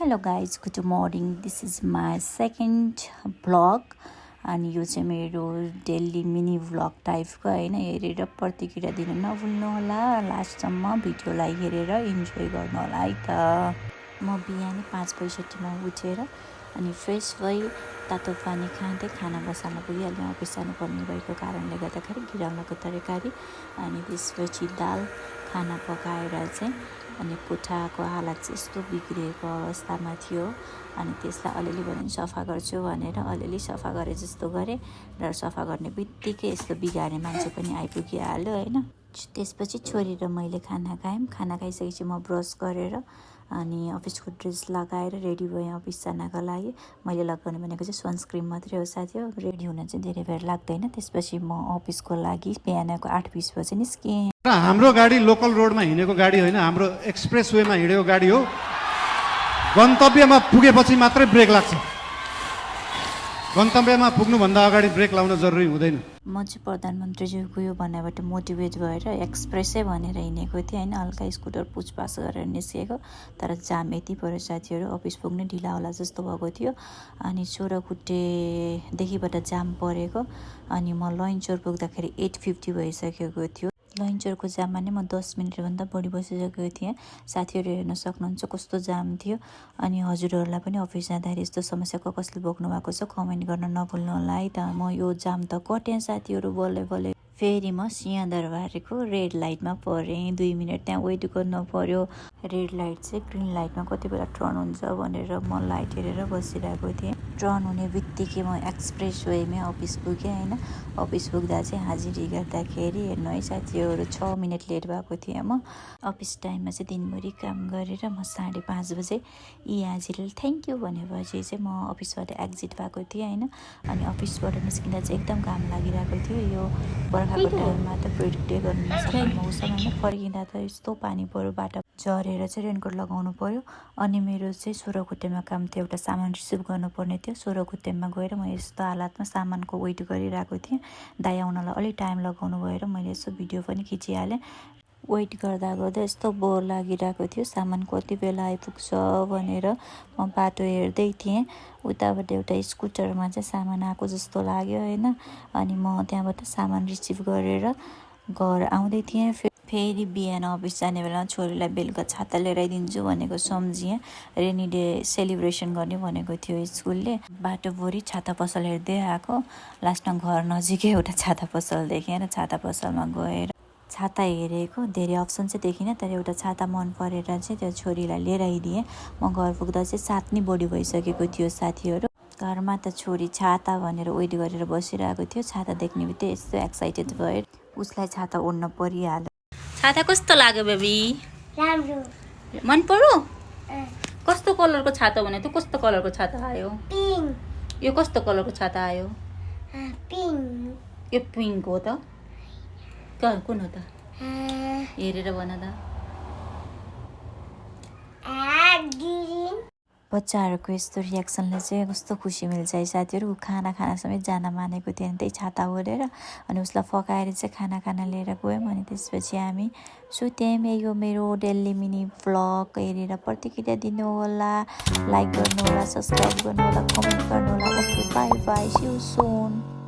Hello guys good morning this is my second vlog अनि यो चाहिँ मेरो डेली मिनी भ्लग टाइपको होइन हेरेर प्रतिक्रिया दिन नभुल्नु होला लास्टसम्म भिडियोलाई हेरेर इन्जोय गर्नु होला है त। म बिहानै 5:65 उठेर अनि फ्रेस भई तातो पानी खाँदै खाना बसाल्न पुगिहालेँ। अफिस जानुपर्ने भएको कारणले गर्दाखेरि गिराउनको तरकारी अनि त्यसपछि दाल खाना पकाएर चाहिँ अनि कोठाको हालत चाहिँ यस्तो बिग्रिएको अवस्थामा थियो अनि त्यसलाई अलिअलि भने सफा गर्छु भनेर अलिअलि सफा गरे जस्तो गरेँ र सफा गर्ने बित्तिकै यस्तो बिगार्ने मान्छे पनि आइपुगिहाल्यो होइन। त्यसपछि छोरी र मैले खाना खायौँ। खाना खाइसकेपछि म ब्रस गरेर अनि अफिसको ड्रेस लगाएर रेडी भएँ अफिस जानको लागि। मैले लगाउने भनेको चाहिँ सनस्क्रिन मात्रै हो साथी हो, रेडी हुन चाहिँ धेरै बेर लाग्दैन। त्यसपछि म अफिसको लागि बिहानको 8:20 बजे निस्केँ। हाम्रो गाडी लोकल रोडमा हिँडेको गाडी होइन, हाम्रो एक्सप्रेस वेमा हिँडेको गाडी हो। गन्तव्यमा पुगेपछि मात्रै ब्रेक लाग्छ, गन्तव्यमा पुग्नुभन्दा अगाडि ब्रेक लाउन जरुरी हुँदैन। म चाहिँ प्रधानमन्त्रीज्यूको यो भन्नेबाट मोटिभेट भएर एक्सप्रेसै भनेर हिँडेको थिएँ होइन। हल्का स्कुटर पुछपाछ गरेर निस्केको, तर जाम यति पऱ्यो साथीहरू, अफिस पुग्नै ढिला होला जस्तो भएको थियो। अनि सोह्रखुट्टेदेखिबाट जाम परेको अनि म लैनचौर पुग्दाखेरि 8:50 भइसकेको थियो। लैनचौरको जाममा नै म 10 मिनटभन्दा बढी बसिसकेको थिएँ। साथीहरू हेर्न सक्नुहुन्छ कस्तो जाम थियो। अनि हजुरहरूलाई पनि अफिस जाँदाखेरि यस्तो समस्या कसले भोग्नु भएको छ कमेन्ट गर्न नभुल्नु होला है त। म यो जाम त कटेँ साथीहरू बल्लै बल्लै। फेरि म सिंहदरबारको रेड लाइटमा परेँ, 2 मिनट त्यहाँ वेट गर्नु पर्यो। रेड लाइट चाहिँ ग्रिन लाइटमा कति बेला टर्न हुन्छ भनेर म लाइट हेरेर बसिरहेको थिएँ। टर्न हुने बित्तिकै म एक्सप्रेस वेमै अफिस पुगेँ होइन। अफिस पुग्दा चाहिँ हाजिरी गर्दाखेरि हेर्नु है साथीहरू 6 मिनट लेट भएको थिएँ म। अफिस टाइममा चाहिँ दिनभरि काम गरेर म 5:30 बजे यी हाजिरीले थ्याङ्क यू भनेपछि चाहिँ म अफिसबाट एक्जिट भएको थिएँ होइन। अनि अफिसबाट निस्किँदा चाहिँ एकदम घाम लागिरहेको थियो। यो बर्खाको टाइममा त प्रिडिक्टै गर्नु नसक्ने मौसम होइन। फर्किँदा त यस्तो पानी पऱ्यो, बाटो झरेर चाहिँ रेनकोट लगाउनु पर्यो। अनि मेरो चाहिँ सोह्रखुट्टेमा काम थियो, एउटा सामान रिसिभ गर्नुपर्ने थियो। सोह्रखुट्टेमा गएर म यस्तो हालतमा सामानको वेट गरिरहेको थिएँ। दाइ आउनलाई अलिक टाइम लगाउनु भएर मैले यसो भिडियो पनि खिचिहालेँ। वेट गर्दा गर्दा यस्तो बोर लागिरहेको थियो, सामान कति बेला आइपुग्छ भनेर म बाटो हेर्दै थिएँ। उताबाट एउटा स्कुटरमा चाहिँ सामान आएको जस्तो लाग्यो होइन। अनि म त्यहाँबाट सामान रिसिभ गरेर घर आउँदै थिएँ। फेरि बिहान अफिस जाने बेलामा छोरीलाई बेलुका छाता लिएर आइदिन्छु भनेको सम्झिएँ। रेनी डे सेलिब्रेसन गर्ने भनेको थियो स्कुलले। बाटोभरि छाता पसल हेर्दै आएको, लास्टमा घर नजिकै एउटा छाता पसल देखेँ र छाता पसलमा गएर छाता हेरेको। धेरै अप्सन चाहिँ देखिनँ, तर एउटा छाता मन परेर चाहिँ त्यो छोरीलाई लिएर आइदिएँ। म घर पुग्दा चाहिँ 7 नै बढी भइसकेको थियो साथीहरू। घरमा त छोरी छाता भनेर वेट गरेर बसिरहेको थियो। छाता देख्ने बित्तिकै यस्तो एक्साइटेड भएर उसलाई छाता ओढ्न परिहाल्यो। छाता कस्तो लाग्यो बेबी? राम्रो। मन पर्यो? कस्तो कलरको छाता भने त कस्तो कलरको छाता आयो? पिङ्क। यो कस्तो कलरको छाता आयो? पिङ्क। यो पिङ्क हो त? कुन हो त? हेरेर भन त। ग्रीन। बच्चाहरूको यस्तो रियाक्सनले चाहिँ कस्तो खुसी मिल्छ है साथीहरू। खाना समेत जान मानेको थिएन त्यही छाता ओढेर। अनि उसलाई फकाएर चाहिँ खाना लिएर गयौँ। अनि त्यसपछि हामी सुत्यौँ। यो मेरो डेली मिनी भ्लग हेरेर प्रतिक्रिया दिनु होला, लाइक गर्नु होला, सब्सक्राइब गर्नु होला, कमेन्ट गर्नु होला। Okay bye bye, see you soon.